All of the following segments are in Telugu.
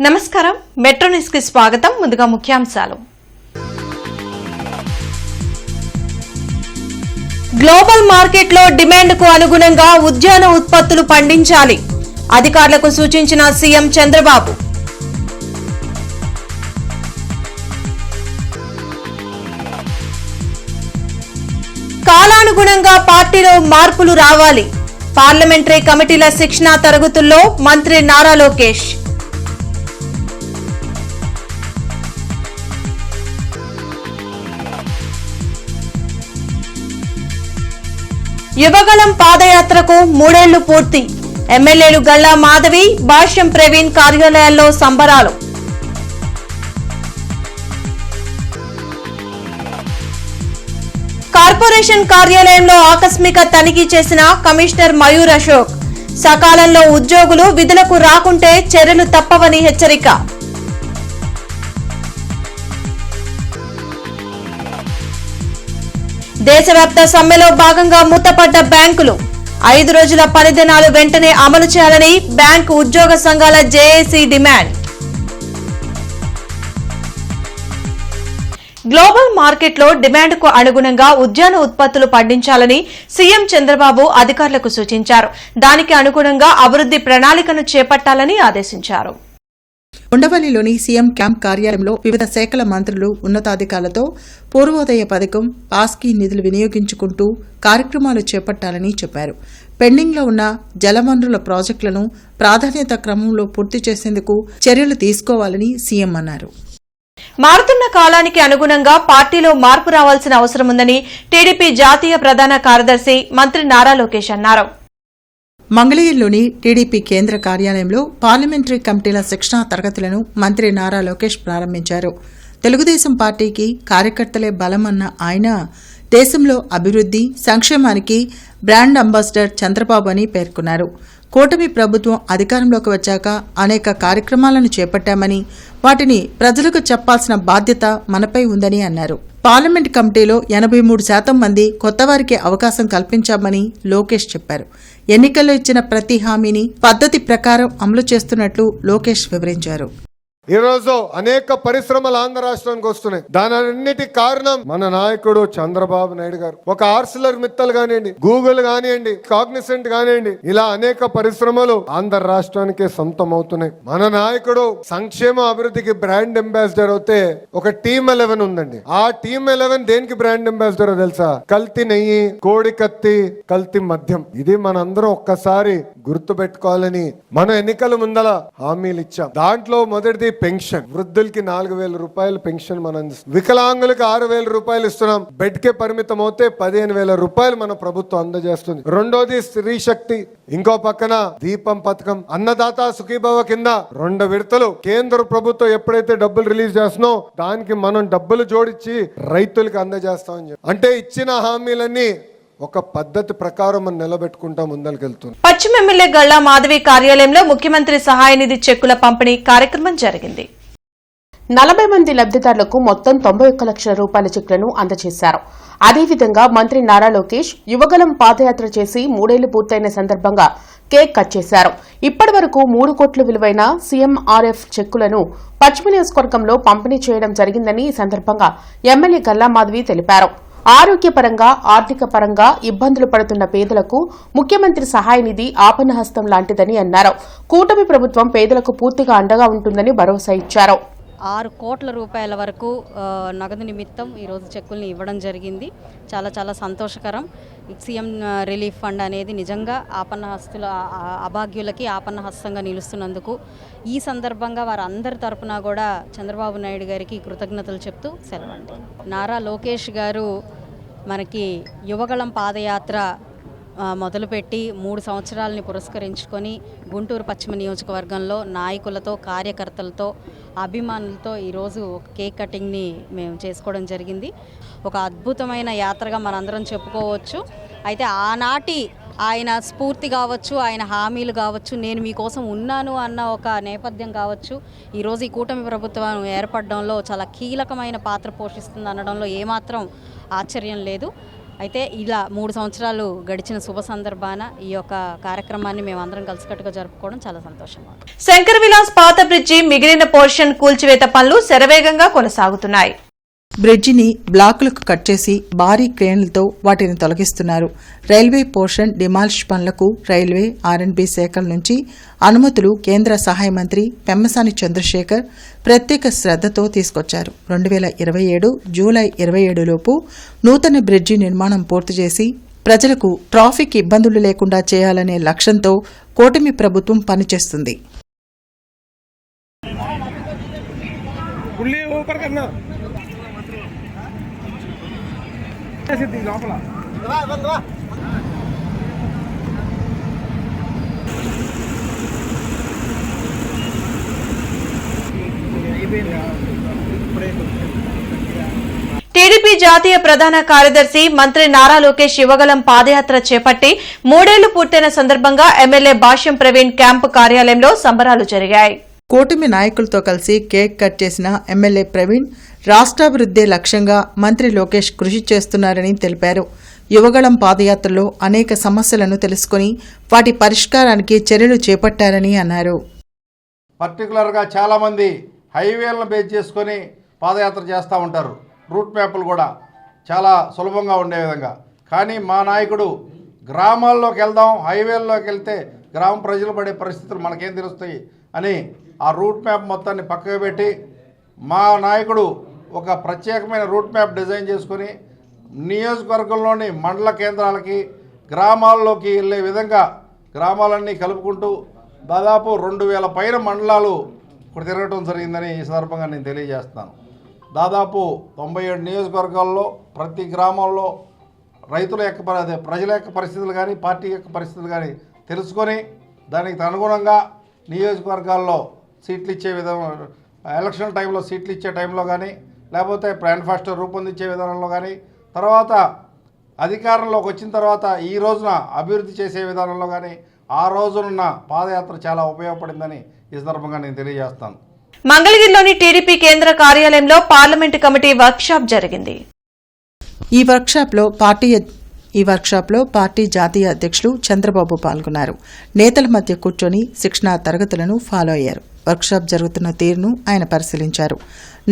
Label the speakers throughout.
Speaker 1: నమస్కారం మెట్రో న్యూస్ కి స్వాగతం. ముందుగా ముఖ్యాంశాలు. గ్లోబల్ మార్కెట్ లో డిమాండ్ కు అనుగుణంగా ఉద్యాన ఉత్పత్తులు పండించాలి. అధికారులకు సూచించిన సీఎం చంద్రబాబు. కాలానుగుణంగా పార్టీలో మార్పులు రావాలి. పార్లమెంటరీ కమిటీల శిక్షణా తరగతుల్లో మంత్రి నారా లోకేష్. యువగళం పాదయాత్రకు 3 ఏళ్లు పూర్తి. ఎమ్మెల్యేలు గల్లా మాధవి, భాష్యం ప్రవీణ్ కార్యాలయాల్లో సంబరాలు. కార్పొరేషన్ కార్యాలయంలో ఆకస్మిక తనిఖీ చేసిన కమిషనర్ మయూర్ అశోక్. సకాలంలో ఉద్యోగులు విధులకు రాకుంటే చర్యలు తప్పవని హెచ్చరిక. దేశవ్యాప్త సమ్మెలో భాగంగా మూతపడ్డ బ్యాంకులు. 5 రోజుల పనిదినాలు వెంటనే అమలు చేయాలని బ్యాంకు ఉద్యోగ సంఘాల జేఏసీ డిమాండ్. గ్లోబల్ మార్కెట్ లో డిమాండ్ కు అనుగుణంగా ఉద్యాన ఉత్పత్తులు పండించాలని సీఎం చంద్రబాబు అధికారులకు సూచించారు. దానికి అనుగుణంగా అభివృద్ది ప్రణాళికను చేపట్టాలని ఆదేశించారు.
Speaker 2: ఉండవల్లిలోని సీఎం క్యాంప్ కార్యాలయంలో వివిధ శాఖల మంత్రులు ఉన్నతాధికారులతో పూర్వోదయ పథకం, పాస్కీ నిధులు వినియోగించుకుంటూ కార్యక్రమాలు చేపట్టాలని చెప్పారు. పెండింగ్లో ఉన్న జలవనరుల ప్రాజెక్టులను ప్రాధాన్యత క్రమంలో పూర్తి చేసేందుకు చర్యలు తీసుకోవాలని సీఎం అన్నారు.
Speaker 1: మారుతున్న కాలానికి అనుగుణంగా పార్టీలో మార్పు రావాల్సిన అవసరముందని టీడీపీ జాతీయ ప్రధాన కార్యదర్శి మంత్రి నారా లోకేష్ అన్నారు.
Speaker 2: మంగళగిరిలోని టీడీపీ కేంద్ర కార్యాలయంలో పార్లమెంటరీ కమిటీల శిక్షణా తరగతులను మంత్రి నారా లోకేష్ ప్రారంభించారు. తెలుగుదేశం పార్టీకి కార్యకర్తలే బలమన్న ఆయన దేశంలో అభివృద్ది, సంక్షేమానికి బ్రాండ్ అంబాసిడర్ చంద్రబాబు అని పేర్కొన్నారు. కూటమి ప్రభుత్వం అధికారంలోకి వచ్చాక అనేక కార్యక్రమాలను చేపట్టామని, వాటిని ప్రజలకు చెప్పాల్సిన బాధ్యత మనపై ఉందని అన్నారు. పార్లమెంట్ కమిటీలో 83% మంది కొత్తవారికి అవకాశం కల్పించామని లోకేష్ చెప్పారు. ఎన్నికల్లో ఇచ్చిన ప్రతి హామీని పద్ధతి ప్రకారం అమలు చేస్తున్నట్లు లోకేష్ వివరించారు.
Speaker 3: ఈ రోజు అనేక పరిశ్రమలు ఆంధ్ర రాష్ట్రానికి వస్తున్నాయి. దానన్నిటి కారణం మన నాయకుడు చంద్రబాబు నాయుడు గారు. ఒక ఆర్సిలర్ మిత్తల్ కానివ్వండి, గూగుల్ కానివ్వండి, కాగ్నిసెంట్ కానివ్వండి, ఇలా అనేక పరిశ్రమలు ఆంధ్ర రాష్ట్రానికే సొంతం అవుతున్నాయి. మన నాయకుడు సంక్షేమ అభివృద్ధికి బ్రాండ్ అంబాసిడర్ అవుతే ఒక టీమ్ 11 ఉందండి. ఆ టీమ్ 11 దేనికి బ్రాండ్ అంబాసిడర్ తెలుసా? కల్తీ నెయ్యి, కోడి కత్తి, కల్తీ మద్యం. ఇది మనందరం ఒక్కసారి గుర్తు పెట్టుకోవాలని మనం ఎన్నికల ముందల హామీలు ఇచ్చాం. దాంట్లో మొదటిది పెన్షన్. వృద్ధులకి 4,000 రూపాయలు పెన్షన్ మనం అందిస్తాం. వికలాంగులకు 6,000 రూపాయలు ఇస్తున్నాం. బెడ్ కే పరిమితం అవుతే 15,000 రూపాయలు మన ప్రభుత్వం అందజేస్తుంది. రెండోది స్త్రీ శక్తి. ఇంకో పక్కన దీపం పథకం. అన్నదాత సుఖీభవ కింద 2 విడతలు కేంద్ర ప్రభుత్వం ఎప్పుడైతే డబ్బులు రిలీజ్ చేస్తున్నాం దానికి మనం డబ్బులు జోడించి రైతులకు అందజేస్తామని చెప్పి, అంటే ఇచ్చిన హామీలన్నీ ఒక పద్ధతి ప్రకారం మనం నిలబెట్టుకుంటా ముందరికెళ్తున్నాం.
Speaker 1: పశ్చిమ ఎమ్మెల్యే గల్లా మాధవి కార్యాలయంలో ముఖ్యమంత్రి సహాయ నిధి చెక్కుల పంపిణీ కార్యక్రమం జరిగింది.
Speaker 4: 40 మంది లబ్దిదారులకు మొత్తం 91 లక్షల రూపాయల చెక్కులను అందజేశారు. అదేవిధంగా మంత్రి నారా లోకేష్ యువగలం పాదయాత్ర చేసి 3 ఏళ్లు పూర్తయిన సందర్భంగా కేక్ కట్ చేశారు. ఇప్పటి వరకు 3 కోట్ల విలువైన సీఎంఆర్ఎఫ్ చెక్కులను పశ్చిమ నియోజకవర్గంలో పంపిణీ చేయడం జరిగిందని ఈ సందర్భంగా ఎమ్మెల్యే గల్లా మాధవి తెలిపారు. ఆరోగ్యపరంగా, ఆర్థిక పరంగా ఇబ్బందులు పడుతున్న పేదలకు ముఖ్యమంత్రి సహాయ నిధి ఆపన్నహస్తం లాంటిదని అన్నారు. కూటమి ప్రభుత్వం పేదలకు పూర్తిగా అండగా ఉంటుందని భరోసా ఇచ్చారు.
Speaker 5: 6 కోట్ల రూపాయల వరకు నగదు నిమిత్తం ఈరోజు చెక్కుల్ని ఇవ్వడం జరిగింది. చాలా చాలా సంతోషకరం. సీఎం రిలీఫ్ ఫండ్ అనేది నిజంగా ఆపన్నహస్తుల అభాగ్యులకి ఆపన్నహస్తంగా నిలుస్తున్నందుకు ఈ సందర్భంగా వారందరి తరపున కూడా చంద్రబాబు నాయుడు గారికి కృతజ్ఞతలు చెప్తూ సెలవండి. నారా లోకేష్ గారు మనకి యువగళం పాదయాత్ర మొదలుపెట్టి 3 సంవత్సరాలని పురస్కరించుకొని గుంటూరు పశ్చిమ నియోజకవర్గంలో నాయకులతో, కార్యకర్తలతో, అభిమానులతో ఈరోజు కేక్ కటింగ్ని మేము చేసుకోవడం జరిగింది. ఒక అద్భుతమైన యాత్రగా మనందరం చెప్పుకోవచ్చు. అయితే ఆనాటి ఆయన స్ఫూర్తి కావచ్చు, ఆయన హామీలు కావచ్చు, నేను మీకోసం ఉన్నాను అన్న ఒక నేపథ్యం కావచ్చు, ఈరోజు ఈ కూటమి ప్రభుత్వం ఏర్పడడంలో చాలా కీలకమైన పాత్ర పోషిస్తుంది అనడంలో ఏమాత్రం ఆశ్చర్యం లేదు. అయితే ఇలా 3 సంవత్సరాలు గడిచిన శుభ సందర్భాన ఈ యొక్క కార్యక్రమాన్ని మేమందరం కలిసికట్టుగా జరుపుకోవడం చాలా సంతోషంగా ఉంది.
Speaker 1: శంకర్ విలాస్ పాత బ్రిడ్జి మిగిలిన పోర్షన్ కూల్చివేత పనులు శరవేగంగా కొనసాగుతున్నాయి.
Speaker 2: బ్రిడ్జిని బ్లాకులకు కట్ చేసి భారీ క్రేన్లతో వాటిని తొలగిస్తున్నారు. రైల్వే పోర్షన్ డిమాలిష్ పనులకు రైల్వే ఆర్ఎండ్బీ శాఖల నుంచి అనుమతులు కేంద్ర సహాయ మంత్రి పెమ్మసాని చంద్రశేఖర్ ప్రత్యేక శ్రద్ధతో తీసుకొచ్చారు. 2027 జూలై 27 లోపు నూతన బ్రిడ్జి నిర్మాణం పూర్తి చేసి ప్రజలకు ట్రాఫిక్ ఇబ్బందులు లేకుండా చేయాలనే లక్ష్యంతో కూటమి ప్రభుత్వం పనిచేస్తుంది.
Speaker 1: టీడీపీ జాతీయ ప్రధాన కార్యదర్శి మంత్రి నారా లోకేష్ యువగలం పాదయాత్ర చేపట్టి 3 ఏళ్లు పూర్తయిన సందర్భంగా ఎమ్మెల్యే భాష్యం ప్రవీణ్ క్యాంపు కార్యాలయంలో సంబరాలు జరిగాయి.
Speaker 2: కూటమి నాయకులతో కలిసి కేక్ కట్ చేసిన ఎమ్మెల్యే ప్రవీణ్ రాష్ట్రాభివృద్ధే లక్ష్యంగా మంత్రి లోకేష్ కృషి చేస్తున్నారని తెలిపారు. యువగళం పాదయాత్రలో అనేక సమస్యలను తెలుసుకుని వాటి పరిష్కారానికి చర్యలు చేపట్టారని అన్నారు.
Speaker 6: పర్టికులర్గా చాలామంది హైవేలను బేస్ చేసుకొని పాదయాత్ర చేస్తూ ఉంటారు. రూట్ మ్యాప్లు కూడా చాలా సులభంగా ఉండే విధంగా. కానీ మా నాయకుడు గ్రామాల్లోకి వెళ్దాం, హైవేల్లోకి వెళ్తే గ్రామ ప్రజలు పడే పరిస్థితులు మనకేం తెలుస్తాయి అని ఆ రూట్ మ్యాప్ మొత్తాన్ని పక్కకు పెట్టి మా నాయకుడు ఒక ప్రత్యేకమైన రూట్ మ్యాప్ డిజైన్ చేసుకొని నియోజకవర్గంలోని మండల కేంద్రాలకి గ్రామాల్లోకి వెళ్ళే విధంగా గ్రామాలన్నీ కలుపుకుంటూ దాదాపు 2000 పైన మండలాలు ఇప్పుడు తిరగటం జరిగిందని ఈ సందర్భంగా నేను తెలియజేస్తున్నాను. దాదాపు 97 నియోజకవర్గాల్లో ప్రతి గ్రామంలో రైతుల యొక్క ప్రజల యొక్క పరిస్థితులు కానీ పార్టీ యొక్క పరిస్థితులు కానీ తెలుసుకొని దానికి అనుగుణంగా నియోజకవర్గాల్లో సీట్లు ఇచ్చే విధంగా ఎలక్షన్ టైంలో సీట్లు ఇచ్చే టైంలో కానీ లేకపోతే మేనిఫెస్టో రూపొందించే విధానంలో కానీ తర్వాత అధికారంలోకి వచ్చిన తర్వాత ఈ రోజున అభివృద్ధి చేసే విధానంలో కానీ ఆ రోజునున్న పాదయాత్ర చాలా ఉపయోగపడిందని ఈ సందర్భంగా నేను తెలియజేస్తాను.
Speaker 1: మంగళగిరిలోని టీడీపీ కేంద్ర కార్యాలయంలో పార్లమెంటు కమిటీ వర్క్షాప్ జరిగింది.
Speaker 2: ఈ వర్క్షాప్లో పార్టీ జాతీయ అధ్యక్షులు చంద్రబాబు పాల్గొన్నారు. నేతల మధ్య కూర్చొని శిక్షణా తరగతులను ఫాలో అయ్యారు. వర్క్షాప్ జరుగుతున్న తీరును ఆయన పరిశీలించారు.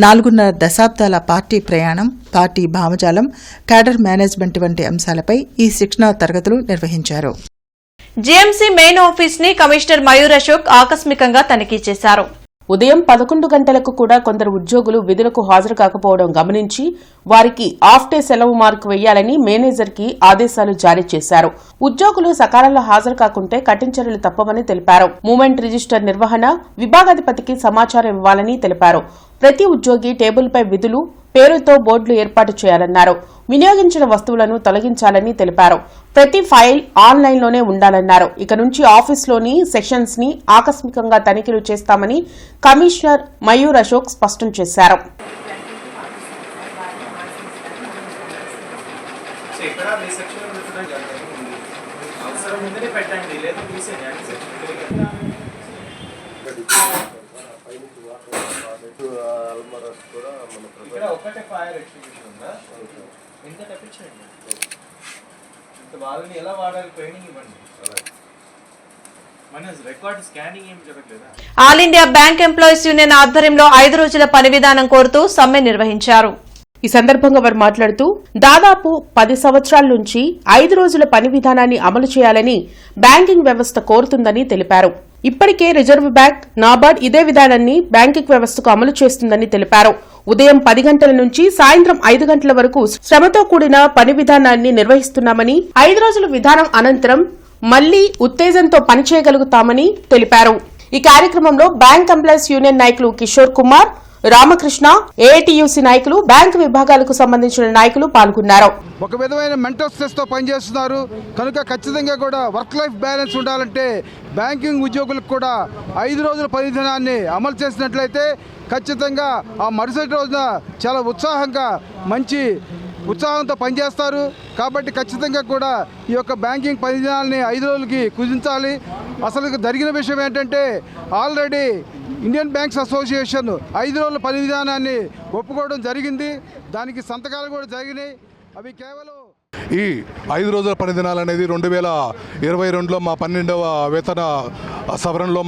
Speaker 2: 4.5 దశాబ్దాల పార్టీ ప్రయాణం, పార్టీ భావజాలం, క్యాడర్ మేనేజ్మెంట్ వంటి అంశాలపై ఈ శిక్షణా తరగతులు నిర్వహించారు.
Speaker 1: జీఎంసీ మెయిన్ ఆఫీస్ ని కమిషనర్ మయూర్ అశోక్ ఆకస్మికంగా తనిఖీ చేశారు.
Speaker 4: ఉదయం 11 గంటలకు కూడా కొందరు ఉద్యోగులు విధులకు హాజరు కాకపోవడం గమనించి వారికి హాఫ్ డే సెలవు మార్కు వేయాలని మేనేజర్కి ఆదేశాలు జారీ చేశారు. ఉద్యోగులు సకాలంలో హాజరు కాకుంటే కఠిన చర్యలు తప్పవని తెలిపారు. మూమెంట్ రిజిస్టర్ నిర్వహణ విభాగాధిపతికి సమాచారం ఇవ్వాలని తెలిపారు. ప్రతి ఉద్యోగి టేబుల్పై విధులు పేరుతో బోర్డులు ఏర్పాటు చేయాలన్నారు. వినియోగించిన వస్తువులను తొలగించాలని తెలిపారు. ప్రతి ఫైల్ ఆన్లైన్లోనే ఉండాలన్నారు. ఇక నుంచి ఆఫీస్లోని సెక్షన్స్ ని ఆకస్మికంగా తనిఖీలు చేస్తామని కమిషనర్ మయూర్ అశోక్ స్పష్టం చేశారు.
Speaker 7: ఒకటే ఫైర్ ఎగ్జిక్యూషన్ ఉందా? ఎంత తప్పించండి, ఇంత వాళ్ళని ఎలా వాడాలి ట్రైనింగ్ ఇవ్వండి. మన రికార్డ్ స్కానింగ్ ఏం జరగలేదా?
Speaker 1: All India bank employees union ఆధ్వర్యంలో 5 రోజుల పని విధానం కోరుతూ సమ్మె నిర్వహించారు.
Speaker 4: ఈ సందర్భంగా వారు మాట్లాడుతూ దాదాపు 10 సంవత్సరాల నుంచి 5 రోజుల పని విధానాన్ని అమలు చేయాలని బ్యాంకింగ్ వ్యవస్థ కోరుతుందని తెలిపారు. ఇప్పటికే రిజర్వ్ బ్యాంక్, నాబార్డ్ ఇదే విధానాన్ని బ్యాంకింగ్ వ్యవస్థకు అమలు చేస్తుందని తెలిపారు. ఉదయం 10 గంటల నుంచి సాయంత్రం 5 గంటల వరకు శ్రమతో కూడిన పని విధానాన్ని నిర్వహిస్తున్నామని, 5 రోజుల విధానం అనంతరం మళ్లీ ఉత్తేజంతో పనిచేయగలుగుతామని తెలిపారు. ఈ కార్యక్రమంలో బ్యాంక్ ఎంప్లాయీస్ యూనియన్ నాయకులు కిషోర్ కుమార్, రామకృష్ణ, ఏఐటియుసి నాయకులు, బ్యాంకు విభాగాలకు సంబంధించిన నాయకులు పాల్గొన్నారు.
Speaker 8: ఒక విధమైన మెంటల్ స్ట్రెస్ తో పనిచేస్తున్నారు కనుక ఖచ్చితంగా కూడా వర్క్ లైఫ్ బ్యాలెన్స్ ఉండాలంటే బ్యాంకింగ్ ఉద్యోగులకు కూడా 5 రోజుల పని దినాన్ని అమలు చేసినట్లయితే ఖచ్చితంగా ఆ మరుసటి రోజున చాలా మంచి ఉత్సాహంతో పనిచేస్తారు. కాబట్టి ఖచ్చితంగా కూడా ఈ యొక్క బ్యాంకింగ్ పని దినాలని 5 రోజులకి కుదించాలి. అసలు జరిగిన విషయం ఏంటంటే ఆల్రెడీ ఇండియన్ బ్యాంక్స్ అసోసియేషన్ 5 రోజుల పని విధానాన్ని ఒప్పుకోవడం జరిగింది. దానికి సంతకాలు కూడా జరిగినాయి. అవి కేవలం
Speaker 9: ఈ 5 రోజుల పని దినాలు అనేది 2022లో మా 12వ వేతన సవరణలో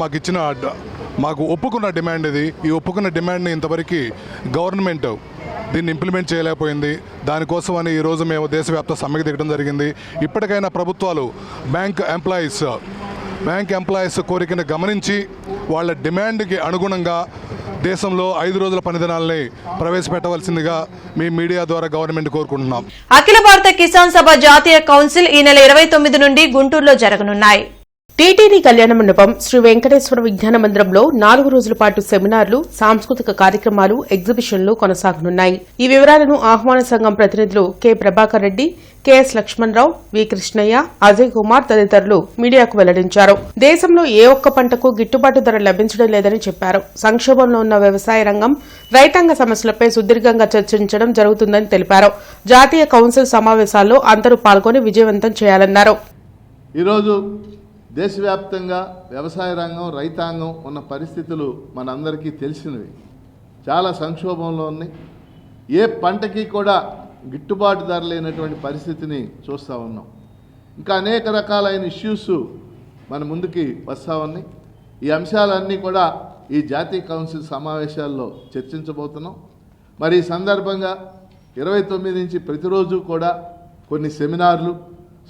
Speaker 9: మాకు ఒప్పుకున్న డిమాండ్ ఇది. ఈ ఒప్పుకున్న డిమాండ్ని ఇంతవరకు గవర్నమెంట్ దీన్ని ఇంప్లిమెంట్ చేయలేకపోయింది. దానికోసం అని ఈరోజు మేము దేశవ్యాప్త సమ్మెకు దిగడం జరిగింది. ఇప్పటికైనా ప్రభుత్వాలు బ్యాంక్ ఎంప్లాయీస్ కోరికను గమనించి వాళ్ళ డిమాండ్కి అనుగుణంగా దేశంలో 5 రోజుల పనిదినాలని ప్రవేశపెట్టవలసిందిగా మీ మీడియా ద్వారా గవర్నమెంట్ కోరుకుంటున్నాం.
Speaker 1: అఖిల భారత కిసాన్ సభ జాతీయ కౌన్సిల్ ఈ నెల 29 నుండి గుంటూరులో జరగనున్నాయి.
Speaker 4: టీటీడీ కళ్యాణ మండపం శ్రీ వెంకటేశ్వర విజ్ఞాన మందిరంలో 4 రోజుల పాటు సెమినార్లు, సాంస్కృతిక కార్యక్రమాలు, ఎగ్జిబిషన్లు కొనసాగనున్నాయి. ఈ వివరాలను ఆహ్వాన సంఘం ప్రతినిధులు కె ప్రభాకర్ రెడ్డి, కెఎస్ లక్ష్మణరావు, వి కృష్ణయ్య, అజయ్ కుమార్ తదితరులు మీడియాకు వెల్లడించారు. దేశంలో ఏ ఒక్క పంటకు గిట్టుబాటు ధర లభించడం లేదని చెప్పారు. సంక్షోభంలో ఉన్న వ్యవసాయ రంగం, రైతాంగ సమస్యలపై సుదీర్ఘంగా చర్చించడం జరుగుతుందని తెలిపారు. జాతీయ కౌన్సిల్ సమావేశాల్లో అందరూ పాల్గొని విజయవంతం చేయాలన్నారు.
Speaker 10: ఈరోజు దేశవ్యాప్తంగా వ్యవసాయ రంగం, రైతాంగం ఉన్న పరిస్థితులు మనందరికీ తెలిసినవి. చాలా సంక్షోభంలో ఉన్నాయి. ఏ పంటకి కూడా గిట్టుబాటు ధర లేనటువంటి పరిస్థితిని చూస్తూ ఉన్నాం. ఇంకా అనేక రకాలైన ఇష్యూస్ మన ముందుకి వస్తూ ఉన్నాయి. ఈ అంశాలన్నీ కూడా ఈ జాతీయ కౌన్సిల్ సమావేశాల్లో చర్చించబోతున్నాం. మరి ఈ సందర్భంగా 29 నుంచి ప్రతిరోజు కూడా కొన్ని సెమినార్లు,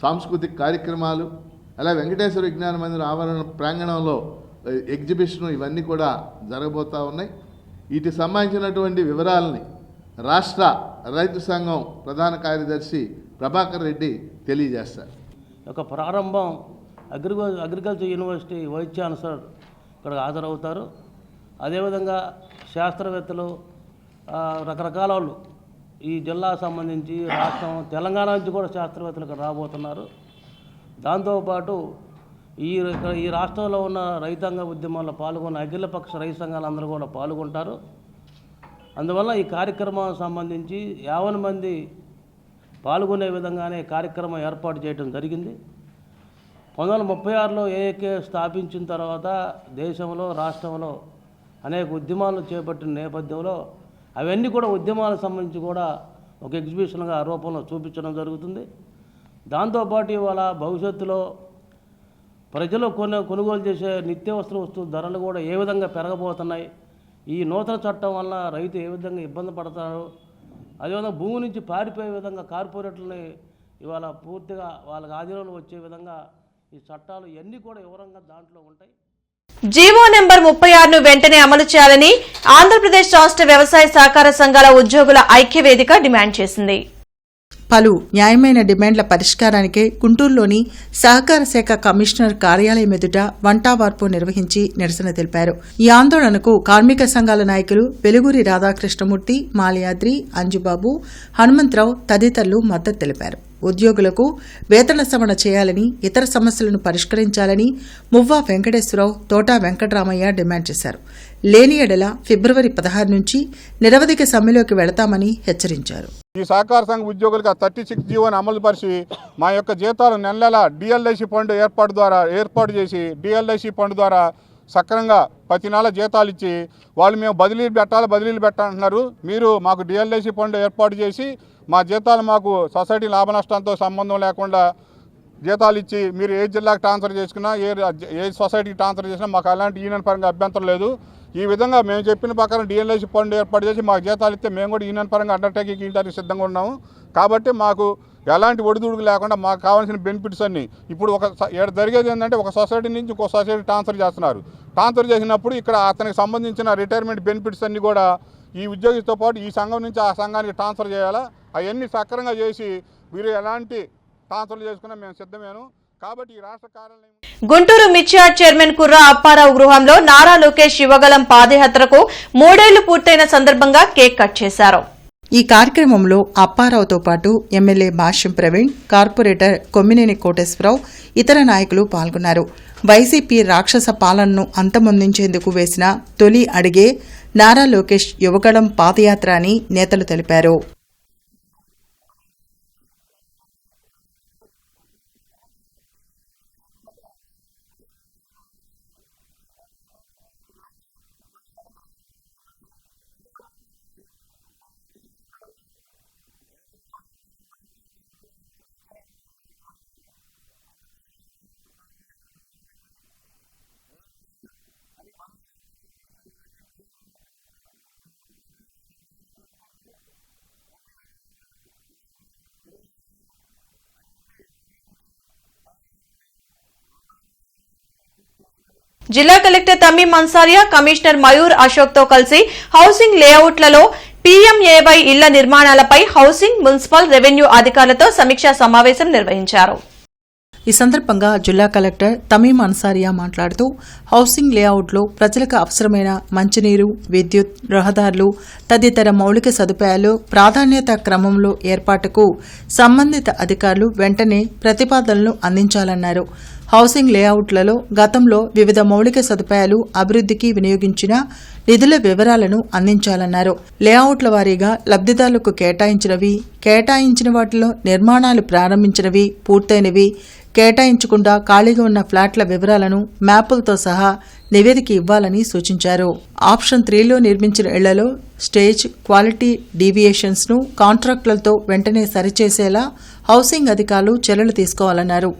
Speaker 10: సాంస్కృతిక కార్యక్రమాలు, అలా వెంకటేశ్వర విజ్ఞాన మందిరం ఆవరణ ప్రాంగణంలో ఎగ్జిబిషన్ ఇవన్నీ కూడా జరగబోతూ ఉన్నాయి. వీటికి సంబంధించినటువంటి వివరాలని రాష్ట్ర రైతు సంఘం ప్రధాన కార్యదర్శి ప్రభాకర్ రెడ్డి తెలియజేస్తారు.
Speaker 11: ఒక ప్రారంభం అగ్రికల్చర్ యూనివర్సిటీ వైస్ ఛాన్సలర్ ఇక్కడ హాజరవుతారు. అదేవిధంగా శాస్త్రవేత్తలు, రకరకాల వాళ్ళు ఈ జిల్లాకు సంబంధించి రాష్ట్రం, తెలంగాణ నుంచి కూడా శాస్త్రవేత్తలు ఇక్కడ రాబోతున్నారు. దాంతోపాటు ఈ రాష్ట్రంలో ఉన్న రైతాంగ ఉద్యమాల్లో పాల్గొన్న అఖిలపక్ష రైతు సంఘాలందరూ కూడా పాల్గొంటారు. అందువల్ల ఈ కార్యక్రమానికి సంబంధించి 50 మంది పాల్గొనే విధంగానే కార్యక్రమం ఏర్పాటు చేయడం జరిగింది. 1936లో ఏఏకే స్థాపించిన తర్వాత దేశంలో, రాష్ట్రంలో అనేక ఉద్యమాలు చేపట్టిన నేపథ్యంలో అవన్నీ కూడా ఉద్యమాలకు సంబంధించి కూడా ఒక ఎగ్జిబిషన్గా రూపంలో చూపించడం జరుగుతుంది. దాంతోపాటు ఇవాళ భవిష్యత్తులో ప్రజలు కొనుగోలు చేసే నిత్యావసర వస్తువుల ధరలు కూడా ఏ విధంగా పెరగబోతున్నాయి, ఈ నూతన చట్టం వల్ల రైతు ఏ విధంగా ఇబ్బంది పడతారు, అదేవిధంగా భూమి నుంచి పారిపోయే విధంగా కార్పొరేట్లని ఇవాళ పూర్తిగా వాళ్ళకి ఆధీనంలో వచ్చే విధంగా ఈ చట్టాలు ఇవన్నీ కూడా వివరంగా దాంట్లో ఉంటాయి.
Speaker 1: జీవో నెంబర్ 36ను వెంటనే అమలు చేయాలని ఆంధ్రప్రదేశ్ రాష్ట్ర వ్యవసాయ సహకార సంఘాల ఉద్యోగుల ఐక్యవేదిక డిమాండ్ చేసింది.
Speaker 2: పలు న్యాయమైన డిమాండ్ల పరిష్కారానికే గుంటూరులోని సహకార శాఖ కమిషనర్ కార్యాలయం ఎదుట వంటావార్పు నిర్వహించి నిరసన తెలిపారు. ఈ ఆందోళనకు కార్మిక సంఘాల నాయకులు వెలుగురి రాధాకృష్ణమూర్తి, మాల్యాద్రి, అంజుబాబు, హనుమంతరావు తదితరులు మద్దతు తెలిపారు. ఉద్యోగులకు వేతన సవరణ చేయాలని, ఇతర సమస్యలను పరిష్కరించాలని మువ్వా వెంకటేశ్వరరావు, తోటా వెంకటరామయ్య డిమాండ్ చేశారు. లేని ఎడల ఫిబ్రవరి 16 నుంచి నిరవధిక సమ్మెలోకి వెళతామని హెచ్చరించారు.
Speaker 12: ఈ సహకార సంఘ ఉద్యోగులకు 36 జీవోని అమలు పరిచి మా యొక్క జీతాలు నెల డిఎల్ఐసి ఫండ్ ఏర్పాటు చేసి డిఎల్ఐసి ఫండ్ ద్వారా సక్రమంగా ప్రతి నెల జీతాలు ఇచ్చి వాళ్ళు మేము బదిలీలు పెట్టాలంటున్నారు. మీరు మాకు డిఎల్ఐసి ఫండ్ ఏర్పాటు చేసి మా జీతాలు మాకు సొసైటీ లాభ నష్టాలతో సంబంధం లేకుండా జీతాలు ఇచ్చి మీరు ఏ జిల్లాకు ట్రాన్స్ఫర్ చేసుకున్నా, ఏ సొసైటీకి ట్రాన్స్ఫర్ చేసినా మాకు అలాంటి యూనియన్ పరంగా అభ్యంతరం లేదు. ఈ విధంగా మేము చెప్పిన ప్రకారం డిఎల్ఐసి ఫండ్ ఏర్పాటు చేసి మాకు జీతాలు ఇస్తే మేము కూడా యూనియన్ పరంగా అండర్టేకింగ్ ఇవ్వడానికి సిద్ధంగా ఉన్నాము. కాబట్టి మాకు ఎలాంటి ఒడిదుడుకు లేకుండా మాకు కావాల్సిన బెనిఫిట్స్ అన్నీ ఇప్పుడు జరిగేది ఏంటంటే ఒక సొసైటీ నుంచి ఇంకో సొసైటీ ట్రాన్స్ఫర్ చేస్తున్నారు. ట్రాన్స్ఫర్ చేసినప్పుడు ఇక్కడ అతనికి సంబంధించిన రిటైర్మెంట్ బెనిఫిట్స్ అన్నీ కూడా ఈ ఉద్యోగితో పాటు ఈ సంఘం నుంచి ఆ సంఘానికి ట్రాన్స్ఫర్ చేయాలా. అవన్నీ సక్రమంగా చేసి మీరు ఎలాంటి ట్రాన్స్ఫర్ చేసుకున్నా మేము సిద్ధమేను. కాబట్టి ఈ రాష్ట్ర కార్యాలయం
Speaker 1: గుంటూరు మిర్చియార్డ్ చైర్మన్ కుర్రా అప్పారావు గృహంలో నారా లోకేష్ యువగలం పాదయాత్రకు 3 ఏళ్లు పూర్తయిన సందర్భంగా కేక్ కట్ చేశారు.
Speaker 2: ఈ కార్యక్రమంలో అప్పారావుతో పాటు ఎమ్మెల్యే భాష్యం ప్రవీణ్, కార్పొరేటర్ కొమ్మినేని కోటేశ్వరరావు, ఇతర నాయకులు పాల్గొన్నారు. వైసీపీ రాక్షస పాలనను అంతమొందించేందుకు వేసిన తొలి అడిగే నారా లోకేష్ యువగళం పాదయాత్ర అని నేతలు తెలిపారు.
Speaker 1: జిల్లా కలెక్టర్ తమీం అన్సారియా కమిషనర్ మయూర్ అశోక్ తో కలిసి హౌసింగ్ లేఅవుట్లలో పీఎంఏవై ఇళ్ల నిర్మాణాలపై హౌసింగ్, మున్సిపల్, రెవెన్యూ అధికారులతో సమీక్షా సమావేశం నిర్వహించారు.
Speaker 2: ఈ సందర్భంగా జిల్లా కలెక్టర్ తమీం అన్సారియా మాట్లాడుతూ హౌసింగ్ లేఅవుట్లో ప్రజలకు అవసరమైన మంచినీరు, విద్యుత్, రహదారులు తదితర మౌలిక సదుపాయాలు ప్రాధాన్యత క్రమంలో ఏర్పాటుకు సంబంధిత అధికారులు వెంటనే ప్రతిపాదనలు అందించాలన్నారు. హౌసింగ్ లేఅవుట్లలో గతంలో వివిధ మౌలిక సదుపాయాలు అభివృద్ధికి వినియోగించిన నిధుల వివరాలను అందించాలన్నారు. లేఅవుట్ల వారీగా లబ్ధిదారులకు కేటాయించిన వాటిలో నిర్మాణాలు ప్రారంభించినవి, పూర్తయినవి, కేటాయించకుండా ఖాళీగా ఉన్న ఫ్లాట్ల వివరాలను మ్యాపులతో సహా నివేదిక ఇవ్వాలని సూచించారు. ఆప్షన్ 3లో నిర్మించిన ఇళ్లలో స్టేజ్, క్వాలిటీ డీవియేషన్స్ ను కాంట్రాక్టులతో వెంటనే సరిచేసేలా హౌసింగ్ అధికారులు చర్యలు తీసుకోవాలన్నారు.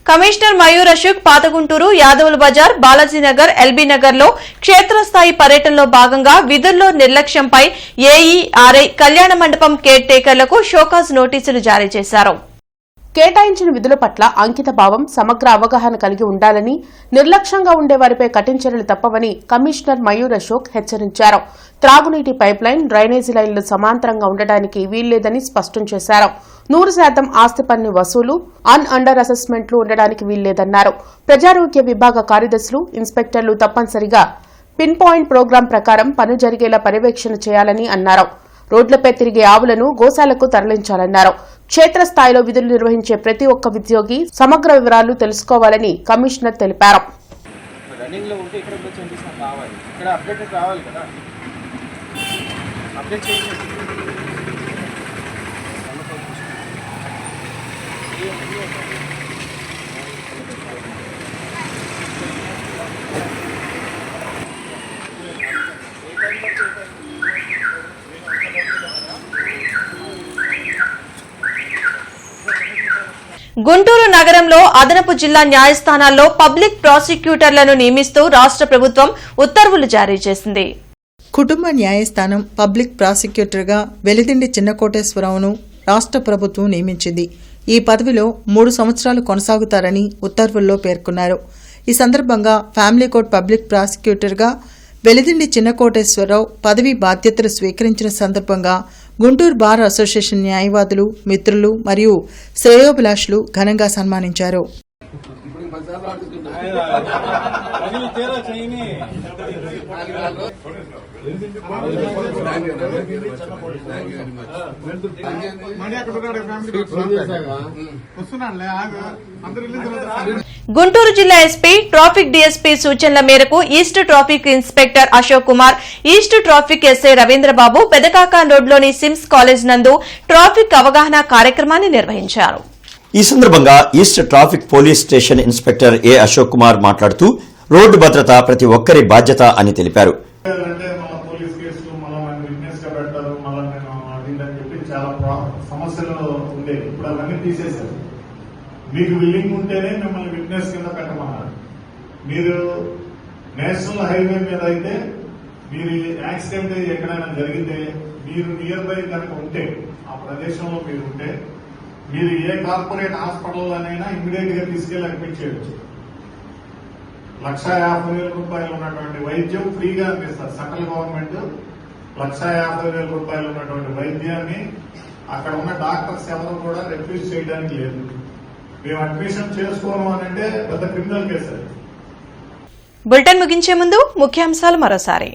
Speaker 1: కమిషనర్ మయూర్ అశోక్ పాతగుంటూరు, యాదవుల బజార్, బాలాజీనగర్, ఎల్బీ నగర్ లో క్షేత్రస్థాయి పర్యటనలో భాగంగా విధుల్లో నిర్లక్ష్యంపై ఏఈఆర్ఐ కళ్యాణ మండపం కేర్ టేకర్లకు షోకాజ్ నోటీసులు జారీ చేశారు.
Speaker 4: కేటాయించిన విధుల పట్ల అంకిత భావం, సమగ్ర అవగాహన కలిగి ఉండాలని, నిర్లక్ష్యంగా ఉండే వారిపై కఠిన చర్యలు తప్పవని కమిషనర్ మయూర్ అశోక్ హెచ్చరించారు. త్రాగునీటి పైప్లైన్, డ్రైనేజీ లైన్లు సమాంతరంగా ఉండడానికి వీల్లేదని స్పష్టం చేశారు. 100% ఆస్తి పన్ను వసూలు, అండర్ అసెస్మెంట్లు ఉండడానికి వీల్లేదన్నారు. ప్రజారోగ్య విభాగ కార్యదర్శులు, ఇన్స్పెక్టర్లు తప్పనిసరిగా పిన్ పాయింట్ ప్రోగ్రాం ప్రకారం పని జరిగేలా పర్యవేక్షణ చేయాలని అన్నారు. రోడ్లపై తిరిగే ఆవులను గోశాలకు తరలించాలన్నారు. క్షేత్రస్థాయిలో విధులు నిర్వహించే ప్రతి ఒక్క ఉద్యోగి సమగ్ర వివరాలు తెలుసుకోవాలని కమిషనర్ తెలిపారు.
Speaker 7: రన్నింగ్ లో ఉంటే ఇక్కడ చేంజెస్ కావాలి, ఇక్కడ అప్డేట్ కావాలి కదా, అప్డేట్ చేయండి.
Speaker 1: గుంటూరు నగరంలో అదనపు జిల్లా న్యాయస్థానాల్లో పబ్లిక్ ప్రాసిక్యూటర్లను నియమిస్తూ రాష్ట్ర ప్రభుత్వం ఉత్తర్వులు జారీ చేసింది.
Speaker 2: కుటుంబ న్యాయస్థానం పబ్లిక్ ప్రాసిక్యూటర్గా వెలిదిండి చిన్నకోటేశ్వరరావును రాష్ట్ర ప్రభుత్వం నియమించింది. ఈ పదవిలో 3 సంవత్సరాలు కొనసాగుతారని ఉత్తర్వుల్లో పేర్కొన్నారు. ఈ సందర్భంగా ఫ్యామిలీ కోర్టు పబ్లిక్ ప్రాసిక్యూటర్గా వెలిదిండి చిన్నకోటేశ్వరరావు పదవీ బాధ్యతలు స్వీకరించిన సందర్భంగా గుంటూరు బార్ అసోసియేషన్ న్యాయవాదులు, మిత్రులు మరియు శ్రేయోభిలాషులు ఘనంగా సన్మానించారు.
Speaker 1: గుంటూరు జిల్లా ఎస్పీ, ట్రాఫిక్ డీఎస్పీ సూచనల మేరకు east traffic inspector Ashok Kumar, east traffic SI Ravindrababu Pedakakani రోడ్లోని సిమ్స్ కాలేజ్ నందు ట్రాఫిక్ అవగాహన కార్యక్రమాన్ని నిర్వహించారు.
Speaker 13: ఈ సందర్భంగా east traffic police station inspector A Ashok Kumar మాట్లాడుతూ రోడ్డు భద్రత ప్రతి ఒక్కరి బాధ్యత అని తెలిపారు.
Speaker 14: సమస్యలు ఉండేవి, ఇప్పుడు అవన్నీ తీసేశారు. మీకు విల్లింగ్ ఉంటేనే మిమ్మల్ని విట్నెస్ కింద పెట్టమన్నారు. మీరు నేషనల్ హైవే మీద అయితే మీరు యాక్సిడెంట్ ఎక్కడైనా జరిగితే మీరు నియర్ బై కనుక ఉంటే, ఆ ప్రదేశంలో మీరు ఉంటే, మీరు ఏ కార్పొరేట్ హాస్పిటల్లోనైనా ఇమ్మీడియట్ గా తీసుకెళ్లి అడ్మిట్ చేయవచ్చు. 1,50,000 రూపాయలు ఉన్నటువంటి వైద్యం ఫ్రీగా అందిస్తారు. సెంట్రల్ గవర్నమెంట్ 1,50,000 రూపాయలు ఉన్నటువంటి వైద్యాన్ని అక్కడ ఉన్న డాక్టర్స్ ఎవరు కూడా రిఫ్యూజ్ చేయడానికి లేదు. మేము అడ్మిషన్ చేసుకోవడం అంటే పెద్ద క్రిమినల్ కేసు.
Speaker 1: బులెటిన్ ముగించే ముందు ముఖ్యాంశాలు మరోసారి.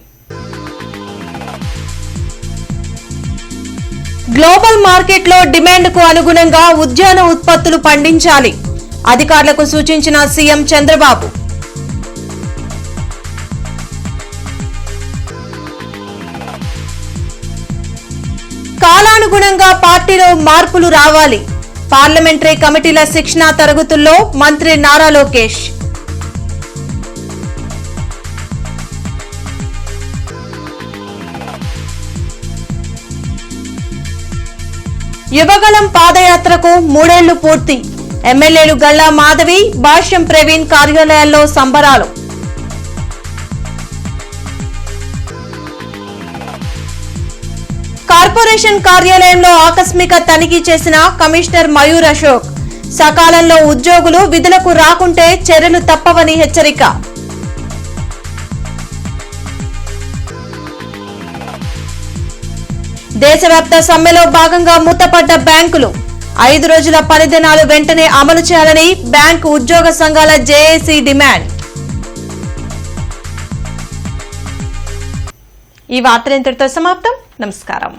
Speaker 1: గ్లోబల్ మార్కెట్లో డిమాండ్కు అనుగుణంగా ఉద్యాన ఉత్పత్తులు పండించాలి, అధికారులకు సూచించిన సీఎం చంద్రబాబు. కాలానుగుణంగా పార్టీలో మార్పులు రావాలి, పార్లమెంటరీ కమిటీల శిక్షణా తరగతుల్లో మంత్రి నారా లోకేష్. యువగలం పాదయాత్రకు 3 ఏళ్లు పూర్తి, ఎమ్మెల్యేలు గల్లా మాధవి, భాష్యం ప్రవీణ్ కార్యాలయాల్లో సంబరాలు. కార్పొరేషన్ కార్యాలయంలో ఆకస్మిక తనిఖీ చేసిన కమిషనర్ మయూర్ అశోక్, సకాలంలో ఉద్యోగులు విధులకు రాకుంటే చర్యలు తప్పవని హెచ్చరిక. దేశవ్యాప్త సమ్మెలో భాగంగా మూతపడ్డ బ్యాంకులు 5 రోజుల పనిదినాలు వెంటనే అమలు చేయాలని బ్యాంకు ఉద్యోగ సంఘాల జేఏసీ డిమాండ్. ఈ వార్తలు ఇంతటితో సమాప్తం. నమస్కారం.